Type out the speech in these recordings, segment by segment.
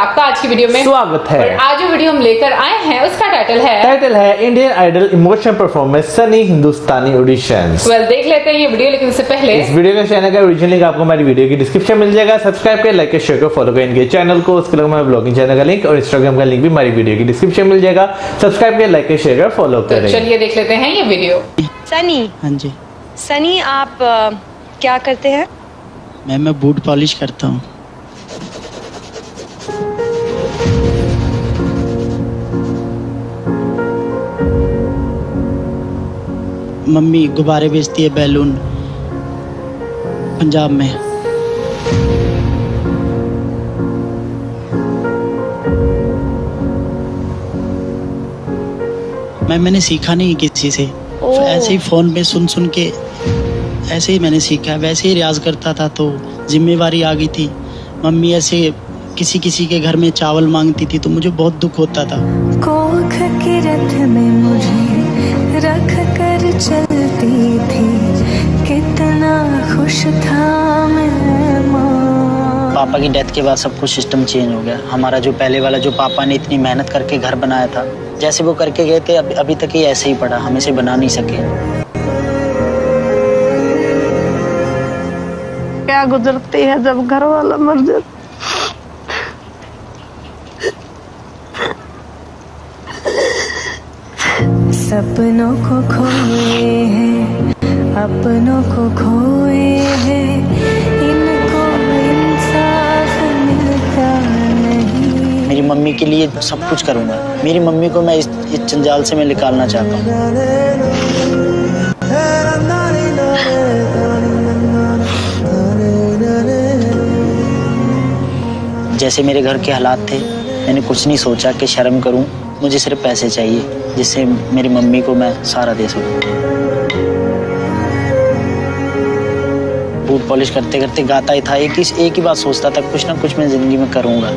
आपका आज की वीडियो में स्वागत है। और आज जो वीडियो हम लेकर आए हैं उसका टाइटल है Indian Idol emotional performance Sunny Hindustani auditions. देख लेते हैं ये वीडियो, लेकिन इससे पहले इस वीडियो का चैनल का ओरिजिनल लिंक आपको हमारी वीडियो की डिस्क्रिप्शन मिल जाएगा। सब्सक्राइब करें, लाइक करें, शेयर करें, फॉलो करें इनके चैनल को। उसके अलावा हमारे ब्लॉगिंग चैनल का लिंक और इंस्टाग्राम का लिंक भी हमारी वीडियो की डिस्क्रिप्शन मिल जाएगा। सब्सक्राइब करें, लाइक करें, शेयर करें, फॉलो करें। चलिए देख लेते हैं ये वीडियो। सनी। हाँ जी। सनी, आप क्या करते हैं? मैं बूट पॉलिश करता हूँ। मम्मी गुब्बारे बेचती है, बैलून, पंजाब में। मैंने सीखा नहीं किसी से, ऐसे ही फोन पे सुन सुन के ऐसे ही मैंने सीखा। वैसे ही रियाज करता था तो जिम्मेवारी आ गई थी। मम्मी ऐसे किसी किसी के घर में चावल मांगती थी तो मुझे बहुत दुख होता था। कोख के रथ में मुझे रख कर चलती थी, कितना खुश था मैं माँ। पापा की डेथ के बाद सब कुछ सिस्टम चेंज हो गया। हमारा जो पहले वाला, जो पापा ने इतनी मेहनत करके घर बनाया था, जैसे वो करके गए थे अभी तक ही ऐसे ही पड़ा, हम इसे बना नहीं सके। क्या गुजरती है जब घर वाला मर जाता। सपनों को खोए हैं, अपनों को खोए हैं, इनको इंसाफ मिलता नहीं। मेरी मम्मी के लिए सब कुछ करूंगा। मेरी मम्मी को मैं इस जंजाल से मैं निकालना चाहता हूँ। जैसे मेरे घर के हालात थे, मैंने कुछ नहीं सोचा कि शर्म करूं। मुझे सिर्फ पैसे चाहिए जिससे मेरी मम्मी को मैं सहारा दे सकूं। बूट पॉलिश करते करते गाता ही था, एक ही बात सोचता था, कुछ ना कुछ मैं जिंदगी में करूंगा।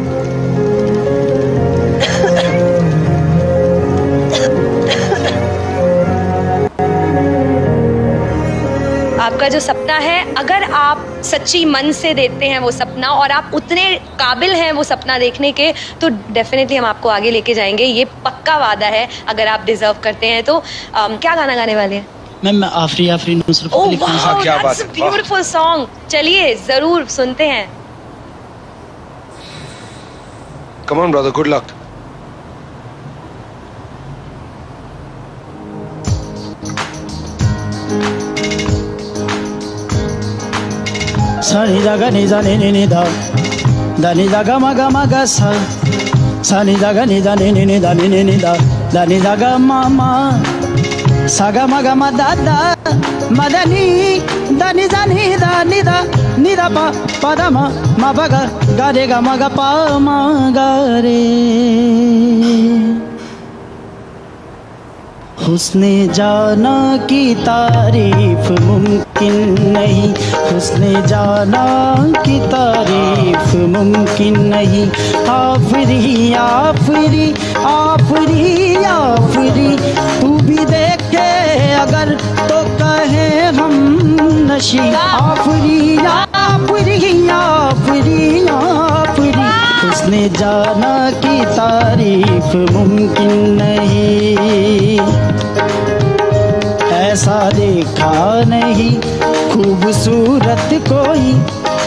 आपका जो सपना है, अगर आप सच्ची मन से देते हैं वो सपना और आप उतने काबिल हैं वो सपना देखने के, तो डेफिनेटली हम आपको आगे लेके जाएंगे। ये पक्का वादा है। अगर आप डिजर्व करते हैं तो क्या गाना गाने वाले हैं? मैम आफरी आफरी नुसरत अली खान साहब। क्या बात है, ब्यूटीफुल सॉन्ग। चलिए जरूर सुनते हैं। Come on brother, good luck. Sani daga ni za ni ni da, da ni daga maga maga sa, sani daga ni da ni da ni da, da ni daga mama, saga maga ma da da, madani, da ni da pa da ma baga, ga re ga maga pa ma ga re. हुस्ने जाना की तारीफ मुमकिन नहीं, हुस्ने जाना की तारीफ मुमकिन नहीं। आफरी आफरी आफरी आफरी, तू भी देखे अगर तो कहे हम नशी। आफरी आफरी आफरी आफरी, हुस्ने जाना की तारीफ मुमकिन नहीं। ऐसा देखा नहीं खूबसूरत कोई,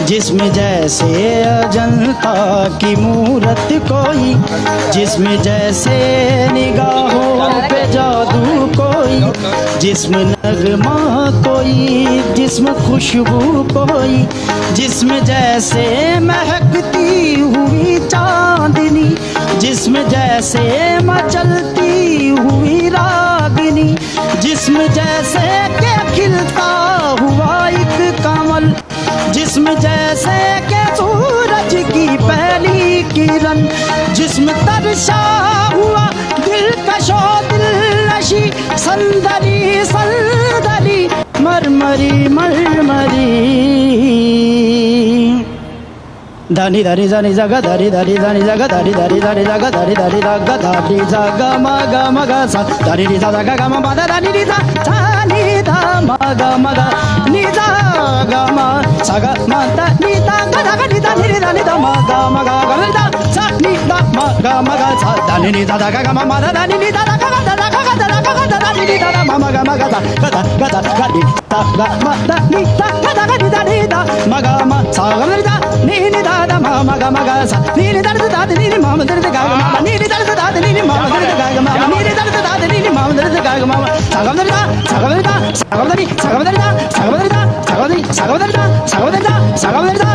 जिसमें जैसे अजंता की मूरत कोई, जिसमें जैसे निगाहों पे जादू कोई, जिसमें नगमा कोई, जिसमें खुशबू कोई, जिसमें जैसे महकती हुई चांदनी, जिसमें जैसे मचलती हुई रागिनी, जिसमें जैसे के खिलता हुआ एक कमल, जिसमें जैसे के सूरज की पहली किरण, जिसमें तरसा हुआ दिलकशो दिलनशी, संदरी संदरी मरमरी मरमरी। दानी दानी दानी जगा दानी दानी दानी जगा दानी दानी दानी जगा दानी दानी जगा दानी जगा मगा मगा सा दानी नी जगा गा मा दानी नी सा नी दा मगा मगा नी दा ga ma sa ga ma da ni da ga da ga ni da ni da ni da ma ga ga ni da sa ni da ma ga sa da ni da da ga ma da ni da da ga da ga da ga da ni da da ma ga da ga da ni da ga ma da ni da ga da ga ni da ni da ma ga ma sa ga ni da ni da da ma ga sa ni da da ni ma da da ga ma ni da da ni ma da da ga ma ni da da ni ma da da ga ma sa ga ni da sa ga ni da sa ga ni sa ga ni da sa ga ni da sa ga ni sa ga ni da sa ga ni da sa ga ni da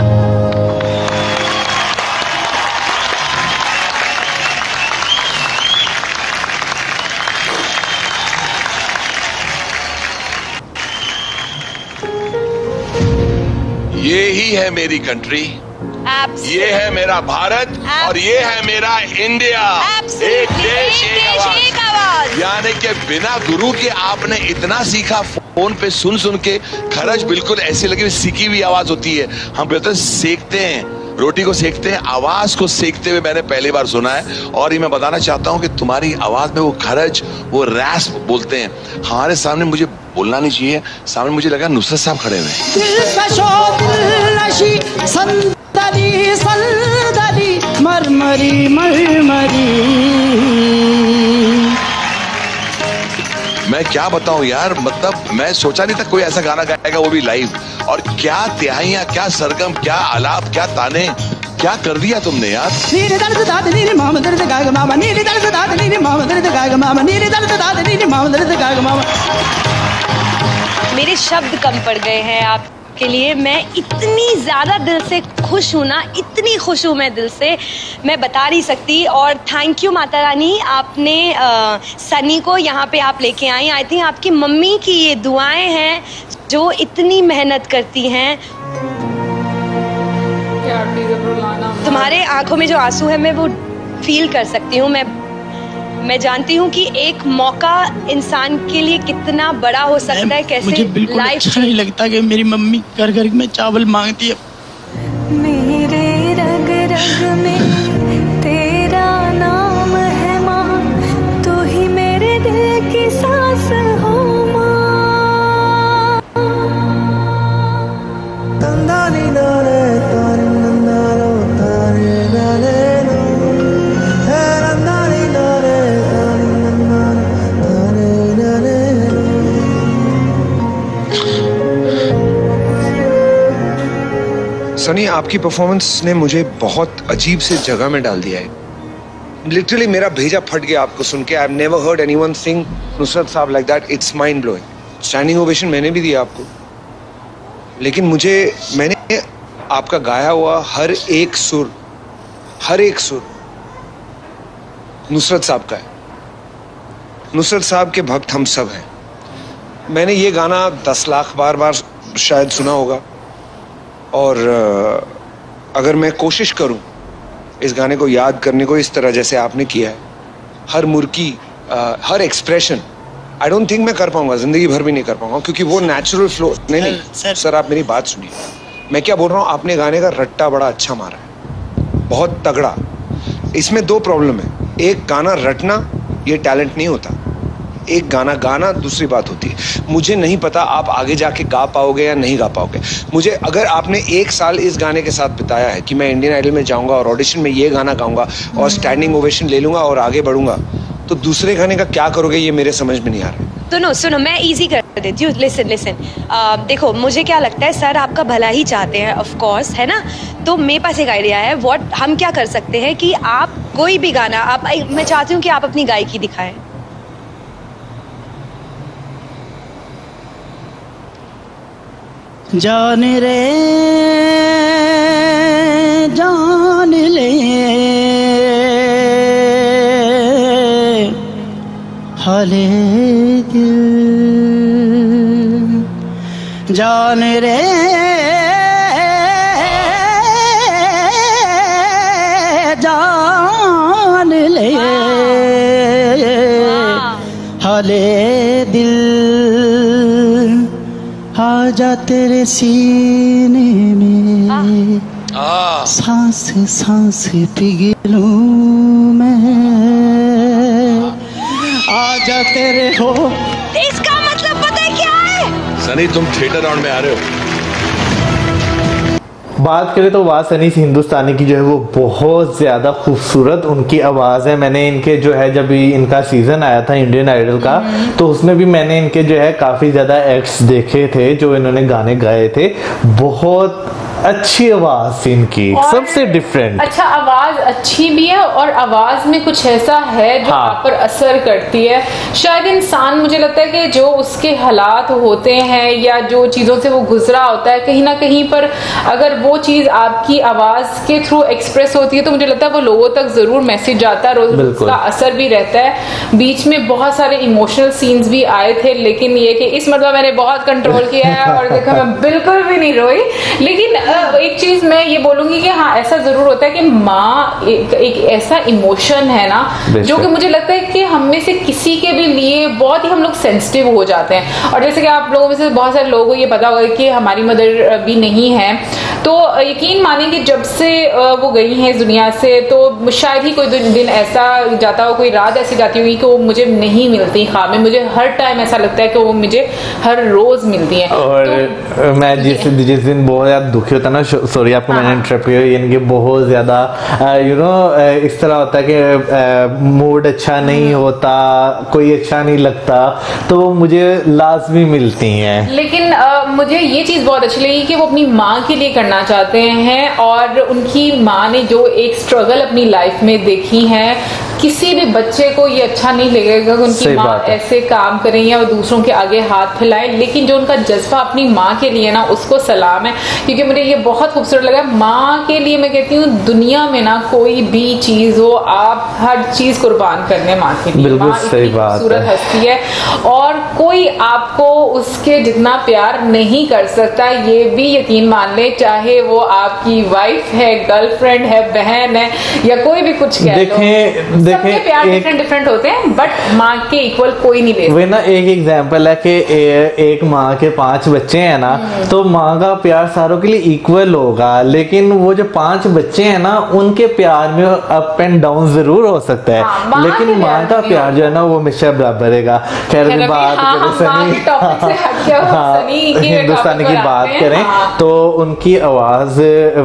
ये ही है मेरी country, ये है मेरा भारत और ये है मेरा इंडिया। एक देश एक आवाज। यानी कि बिना गुरु के आपने इतना सीखा, फोन पे सुन सुन के खरज बिल्कुल ऐसी लगी सीखी हुई आवाज होती है। हम कहते सेकते हैं, रोटी को सेकते हैं, आवाज को सेकते हुए मैंने पहली बार सुना है। और ये मैं बताना चाहता हूँ कि तुम्हारी आवाज में वो खरज, वो रैस्प बोलते हैं। हमारे सामने मुझे बोलना नहीं चाहिए, सामने मुझे लगा नुसरत साहब खड़े हुए। मरमरी मरमरी मैं क्या बताऊं यार, मतलब मैं सोचा नहीं था कोई ऐसा गाना गाएगा, वो भी लाइव। और क्या तिहाइयां, क्या सरगम, क्या आलाप, क्या ताने, क्या कर दिया तुमने यार। मेरे शब्द कम पड़ गए हैं आपके लिए। मैं इतनी ज्यादा दिल से खुश हूँ ना, इतनी खुश हूँ मैं दिल से, मैं बता नहीं सकती। और थैंक यू माता रानी, आपने सनी को यहाँ पे आप लेके आई। आई थिंक आपकी मम्मी की ये दुआएं हैं जो इतनी मेहनत करती हैं। तुम्हारे आंखों में जो आंसू है मैं वो फील कर सकती हूँ। मैं जानती हूँ कि एक मौका इंसान के लिए कितना बड़ा हो सकता है। कैसे मुझे बिल्कुल अच्छा नहीं लगता कि मेरी मम्मी घर घर में चावल मांगती है। मेरे रग रग में तेरा नाम है माँ, तू ही मेरे दिल की सांस हो माँ। सनी, आपकी परफॉर्मेंस ने मुझे बहुत अजीब से जगह में डाल दिया है। लिटरली मेरा भेजा फट गया आपको सुन के। I have never heard anyone sing Nusrat Sahab like that. It's mind blowing. Standing ovation मैंने भी दिया आपको, लेकिन मैंने आपका गाया हुआ हर एक सुर नुसरत साहब का है। नुसरत साहब के भक्त हम सब हैं। मैंने ये गाना 10 लाख बार शायद सुना होगा। और अगर मैं कोशिश करूं इस गाने को याद करने को इस तरह जैसे आपने किया है, हर मुर्की, हर एक्सप्रेशन, आई डोंट थिंक मैं कर पाऊंगा, जिंदगी भर भी नहीं कर पाऊंगा, क्योंकि वो नेचुरल फ्लो नहीं। सर आप मेरी बात सुनिए, मैं क्या बोल रहा हूँ। आपने गाने का रट्टा बड़ा अच्छा मारा है, बहुत तगड़ा। इसमें 2 प्रॉब्लम है। एक, गाना रटना ये टैलेंट नहीं होता, एक गाना गाना दूसरी बात होती है। मुझे नहीं पता आप आगे जाके गा पाओगे या नहीं गा पाओगे। मुझे अगर आपने 1 साल इस गाने के साथ बिताया है कि मैं इंडियन आइडल में जाऊंगा और ऑडिशन में ये गाना गाऊंगा और स्टैंडिंग ओवेशन ले लूंगा और आगे बढ़ूंगा, तो दूसरे गाने का क्या करोगे ये मेरे समझ में नहीं आ रहा। सुनो मैं इजी कर देती हूँ। लिसन देखो, मुझे क्या लगता है, सर आपका भला ही चाहते हैं ऑफ कोर्स, है ना। तो मेरे पास एक आइडिया है। व्हाट हम क्या कर सकते हैं कि आप कोई भी गाना मैं चाहती हूँ कि आप अपनी गायकी दिखाएं। जान रे जान ले हाले दिल, जान रे जान ले हाले दिल, आजा तेरे सीने में सांस सांस पिघलूं मैं, आजा तेरे हो। इसका मतलब पता है क्या है? सनी तुम थिएटर राउंड में आ रहे हो। बात करें तो आवाज सनी हिंदुस्तानी की जो है वो बहुत ज्यादा खूबसूरत उनकी आवाज है। मैंने इनके जो है जब इनका सीजन आया था इंडियन आइडल का, तो उसमें भी मैंने इनके जो है काफी ज्यादा एक्ट्स देखे थे जो इन्होंने गाने गाए थे। बहुत अच्छी आवाज थी इनकी, सबसे डिफरेंट। अच्छा, आवाज अच्छी भी है और आवाज में कुछ ऐसा है जो आप पर असर करती है। शायद इंसान, मुझे लगता है कि जो उसके हालात होते हैं या जो चीजों से वो गुजरा होता है, कहीं ना कहीं पर अगर वो चीज आपकी आवाज के थ्रू एक्सप्रेस होती है तो मुझे लगता है वो लोगों तक जरूर मैसेज जाता है, उसका असर भी रहता है। बीच में बहुत सारे इमोशनल सीन्स भी आए थे, लेकिन ये कि इस मतलब मैंने बहुत कंट्रोल किया है और देखा मैं बिल्कुल भी नहीं रोई। लेकिन एक चीज मैं ये बोलूंगी कि हाँ, ऐसा जरूर होता है कि माँ एक ऐसा इमोशन है ना जो कि मुझे लगता है कि हम में से किसी के भी लिए बहुत ही हम लोग सेंसिटिव हो जाते हैं। और जैसे कि आप लोगों में से बहुत सारे लोगों को ये पता होगा कि हमारी मदर भी नहीं है, तो यकीन मानेंगे जब से वो गई हैं इस दुनिया से तो शायद ही कोई दिन ऐसा जाता हो, कोई रात ऐसी जाती होगी कि वो मुझे नहीं मिलती ख्वाब में। मुझे हर टाइम ऐसा लगता है कि वो मुझे हर रोज मिलती हैं। और तो मैं जिस दिन बहुत ज्यादा दुखी होता ना, सॉरी आपको मैंने इंटरप्ट किया, यानी बहुत ज्यादा इस तरह होता है कि मूड अच्छा नहीं होता, कोई अच्छा नहीं लगता, तो वो मुझे लाजमी मिलती हैं। लेकिन मुझे ये चीज बहुत अच्छी लगी कि वो अपनी माँ के लिए करना चाहते हैं और उनकी माँ ने जो एक स्ट्रगल अपनी लाइफ में देखी है, किसी भी बच्चे को ये अच्छा नहीं लगेगा कि उनकी माँ ऐसे काम करें या वो दूसरों के आगे हाथ फैलाएं, लेकिन जो उनका जज्बा अपनी माँ के लिए ना, उसको सलाम है। क्योंकि मुझे ये बहुत खूबसूरत लगा। माँ के लिए मैं कहती हूँ दुनिया में ना कोई भी चीज हो, आप हर चीज कुर्बान करने माँ के लिए। बिल्कुल सही बात है। खूबसूरत हस्ती है और कोई आपको उसके जितना प्यार नहीं कर सकता, ये भी यकीन मान ले, चाहे वो आपकी वाइफ है, गर्लफ्रेंड है, बहन है या कोई भी कुछ कह लो। सबके प्यार डिफरेंट होते हैं, बट माँ के इक्वल कोई नहीं ले। वे ना एक एग्जांपल है कि एक माँ के 5 बच्चे हैं ना, तो माँ का प्यार सारों के लिए इक्वल होगा, लेकिन वो जो 5 बच्चे हैं ना, उनके प्यार में अप एंड डाउन जरूर हो सकता है, लेकिन माँ का प्यार जो है ना वो हमेशा बराबर रहेगा। खैर बात हिंदुस्तानी की बात करें तो उनकी आवाज,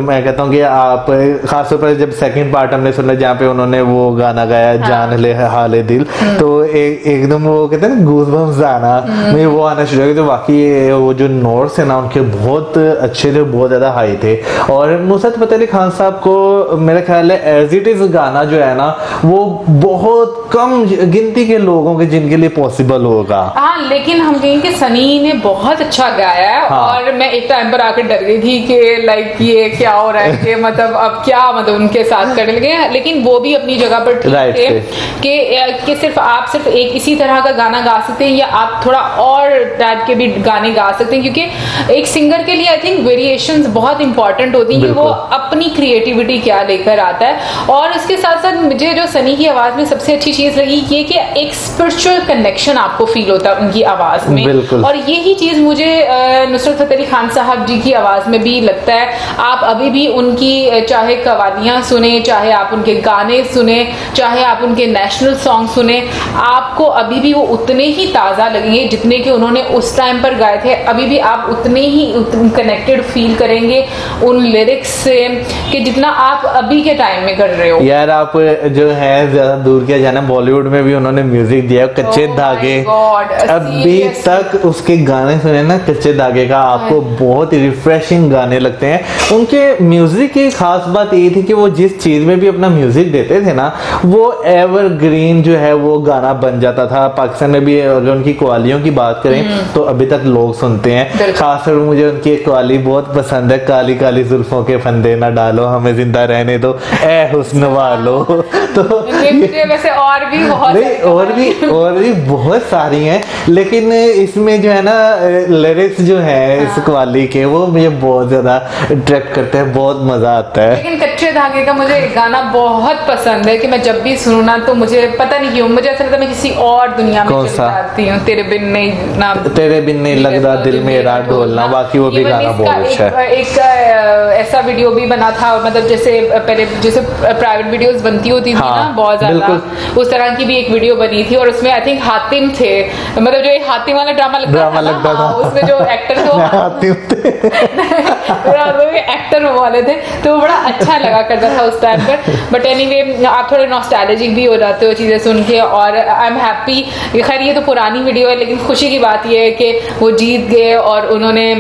मैं कहता हूँ कि आप खासतौर पर जब सेकंड पार्ट हमने सुना जहाँ पे उन्होंने वो गाना गाया जान ले हाले दिल, तो एकदम वो कहते हैं ना गूज़बम्स आना, मुझे वो आना शुरू हो गया। तो वाकई वो जो नोट्स है ना उनके बहुत अच्छे थे, बहुत ज्यादा हाई थे। और नुसरत फतेह अली खान साहब को मेरा ख्याल है एज इट इज गाना जो है ना वो बहुत कम गिनती के लोगों के जिनके लिए पॉसिबल होगा। हाँ, लेकिन हम कहें कि सनी ने बहुत अच्छा गाया है। और मैं एक टाइम पर आकर डर गई थी कि लाइक ये क्या हो रहा है, कि मतलब अब क्या मतलब उनके साथ करने लगे, लेकिन वो भी अपनी जगह पर ठीक थे कि सिर्फ आप सिर्फ एक इसी तरह का गाना गा सकते हैं या आप थोड़ा और टाइप के भी गाने गा सकते हैं, क्योंकि एक सिंगर के लिए आई थिंक वेरिएशंस बहुत इंपॉर्टेंट होती हैं कि वो अपनी क्रिएटिविटी क्या लेकर आता है। और उसके साथ साथ मुझे जो सनी की आवाज में सबसे अच्छी चीज लगी ये कि एक स्पिरिचुअल कनेक्शन आपको फील होता है उनकी आवाज में, और यही चीज मुझे नुसरत फतेह अली खान साहब जी की आवाज में भी लगता है। आप अभी भी उनकी चाहे कवालियां सुने, चाहे आप उनके गाने सुने, चाहे आप उनके नेशनल सॉन्ग सुने, आपको अभी भी वो उतने ही ताज़ा लगेंगे जितने कि उन्होंने उस टाइम पर गाए थे। अभी भी आप उतने ही कनेक्टेड फील करेंगे उन लिरिक्स से कि जितना आप अभी के टाइम में कर रहे हो। यार आप जो है ज्यादा दूर किया जाना, बॉलीवुड में भी उन्होंने म्यूजिक दिया, कच्चे धागे, अभी तक उसके गाने सुने ना कच्चे धागे का, आपको बहुत रिफ्रेशिंग गाने लगते हैं। उनके म्यूजिक की खास बात ये थी कि वो जिस चीज में भी अपना म्यूजिक देते थे ना वो एवरग्रीन जो है वो गाना बन जाता था। पाकिस्तान में भी अगर उनकी कवालियों की बात करें तो अभी तक लोग सुनते हैं। खासकर मुझे उनकी एक कवाली बहुत पसंद है, काली काली जुल्फों के फंदे ना डालो हमें जिंदा रहने दो ए हुस्न वालो। तो मुझे वैसे और भी बहुत सारी हैं, लेकिन इसमें जो है ना लिरिक्स जो है इस कवाली के वो मुझे बहुत ज्यादा अट्रैक्ट करते हैं, बहुत मजा आता है। लेकिन कच्चे धागे का मुझे गाना बहुत पसंद है कि मैं जब भी भी सुनूं ना तो मुझे पता नहीं क्यों मुझे ऐसा लगता है मैं किसी और दुनिया में चली जाती हूँ। तेरे बिन नहीं लगता दिल मेरा ढोलना, बाकी वो भी गाना बहुत अच्छा है। एक ऐसा वीडियो भी बना था, मतलब जैसे पहले जैसे प्राइवेट वीडियोस बनती होती थी ना बहुत ज्यादा, उस तरह की भी एक वीडियो बनी थी और उसमें आई थिंक हातिम थे, मतलब जो हातिम वाला ड्रामा लगता था उसमें जो एक्टर थे हातिम थे एक्टर वाले थे, तो बड़ा अच्छा लगा करता था उस टाइम पर। बट एनीवे आप थोड़े नॉस्टैल्जिक भी हो जाते हो चीजें सुन के, और आई एम हैप्पी। खैर ये तो पुरानी वीडियो है, लेकिन खुशी की बात ये है कि वो जीत गए और उन्होंने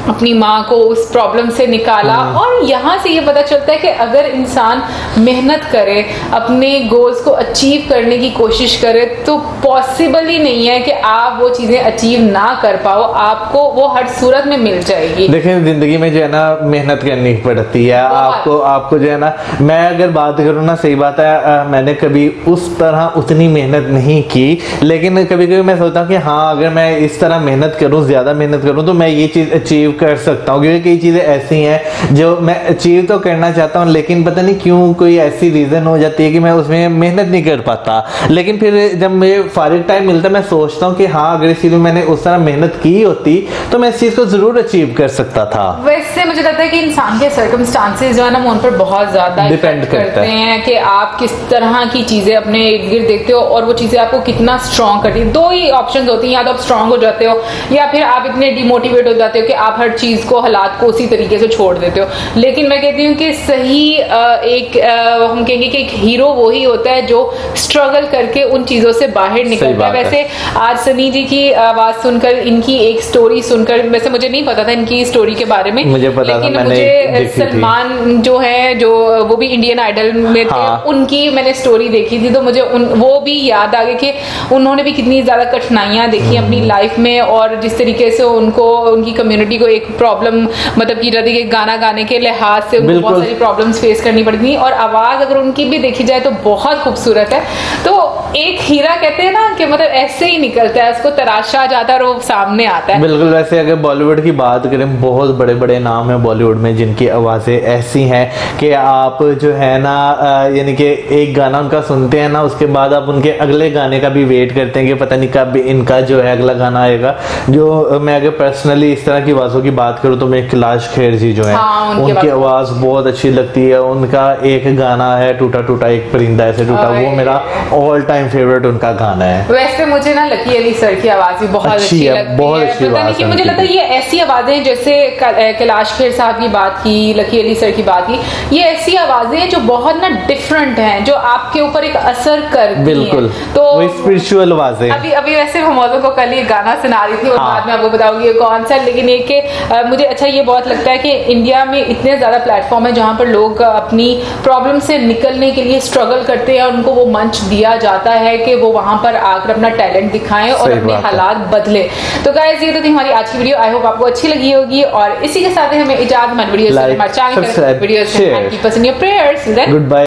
अपनी माँ को उस प्रॉब्लम से निकाला। और यहाँ से ये पता चलता है कि अगर इंसान मेहनत करे, अपने गोल्स को अचीव करने की कोशिश करे, तो पॉसिबल ही नहीं है कि आप वो चीजें अचीव ना कर पाओ, आपको वो हर सूरत में मिल जाएगी। देखिए जिंदगी में जो है ना मेहनत करनी पड़ती है, आपको जो है ना, मैं अगर बात करूँ ना, सही बात है मैंने कभी उस तरह उतनी मेहनत नहीं की, लेकिन कभी कभी मैं सोचता हूँ कि हाँ अगर मैं इस तरह मेहनत करूँ, ज्यादा मेहनत करूँ, तो मैं ये चीज अचीव कर सकता हूँ। क्योंकि कई चीजें ऐसी हैं जो मैं अचीव तो करना चाहता हूँ, लेकिन पता नहीं क्यों कोई ऐसी रीजन हो जाती है कि मैं उसमें मेहनत नहीं कर पाता। लेकिन फिर जब मुझे फारिग टाइम मिलता है मैं सोचता हूँ कि हाँ अगर इस चीज में मैंने उस तरह मेहनत की होती तो मैं इस चीज को जरूर अचीव कर सकता था। वैसे मुझे लगता है कि इंसान के सर्कमस्टांसेस जो है ना उन पर बहुत ज्यादा डिपेंड करते हैं कि आप किस तरह की चीजें अपने इर्द गिर्द देखते हो और वो चीजें आपको कितना स्ट्रॉन्ग करती है। दो ही ऑप्शन होती हैं, या तो आप स्ट्रॉन्ग हो जाते हो या फिर आप इतने डिमोटिवेट हो जाते हो कि आप हर चीज को, हालात को उसी तरीके से छोड़ देते हो। लेकिन मैं कहती हूँ कि सही एक हम कहेंगे कि एक हीरो वो ही होता है जो स्ट्रगल करके उन चीजों से बाहर निकलता है। वैसे आज सनी जी की आवाज सुनकर, इनकी एक स्टोरी सुनकर, वैसे मुझे नहीं पता था इनकी स्टोरी के बारे में, मुझे पता लेकिन था, मुझे सलमान जो है, जो वो भी इंडियन आइडल में थे, उनकी मैंने स्टोरी देखी थी, तो मुझे वो भी याद आ गई कि उन्होंने भी कितनी ज्यादा कठिनाइयां देखी अपनी लाइफ में, और जिस तरीके से उनको, उनकी कम्युनिटी को एक प्रॉब्लम, मतलब की जाती है गाना गाने के लिहाज से उनको बहुत सारी प्रॉब्लम्स फेस करनी पड़ती थी, और आवाज अगर उनकी भी देखी जाए तो बहुत खूबसूरत है। तो एक हीरा कहते हैं ना कि मतलब ऐसे ही निकलता है, उसको तराशा जाता है और वो सामने आता है। बिल्कुल। वैसे अगर बॉलीवुड की बात करें, बहुत बड़े बड़े नाम है बॉलीवुड में जिनकी आवाजें ऐसी हैं कि आप जो है ना, यानी कि एक गाना उनका सुनते हैं ना, उसके बाद आप उनके अगले गाने का भी वेट करते हैं कि पता नहीं कब इनका जो है अगला गाना आएगा। जो मैं अगर पर्सनली इस तरह की आवाजों की बात करूं तो मैं कैलाश खेर जी जो है, उनकी आवाज बहुत अच्छी लगती है। उनका एक गाना है टूटा टूटा एक परिंदा ऐसे टूटा, वो मेरा ऑल टाइम फेवरेट उनका गाना है। वैसे मुझे ना लकी अली सर की आवाज भी बहुत अच्छी लगती है, बहुत अच्छी आवाज है। मुझे लगता है ये ऐसी आवाजें, जैसे कैलाश खेर साहब की बात की, लकी अली सर की बात की, ये ऐसी आवाजें जो बहुत ना डिफरेंट हैं, जो आपके ऊपर एक असर करती हैं। बिल्कुल, तो स्पिरिचुअल आवाजें। अभी वैसे हम मौजूद को कल ये गाना सुना रही थी और बाद में आपको बताऊंगी ये कौन सा, लेकिन एक मुझे अच्छा ये बहुत लगता है कि इंडिया में इतने ज्यादा प्लेटफॉर्म है जहाँ पर लोग अपनी प्रॉब्लम से निकलने के लिए स्ट्रगल करते हैं, और उनको वो मंच दिया जाता है कि वो वहां पर आकर अपना टैलेंट दिखाएं और अपने हालात बदले। तो गाइस ये तो थी हमारी आज की वीडियो, आई होप आपको अच्छी लगी होगी, और इसी के साथ हमें इजाजत, video keep us in your prayers. Good bye.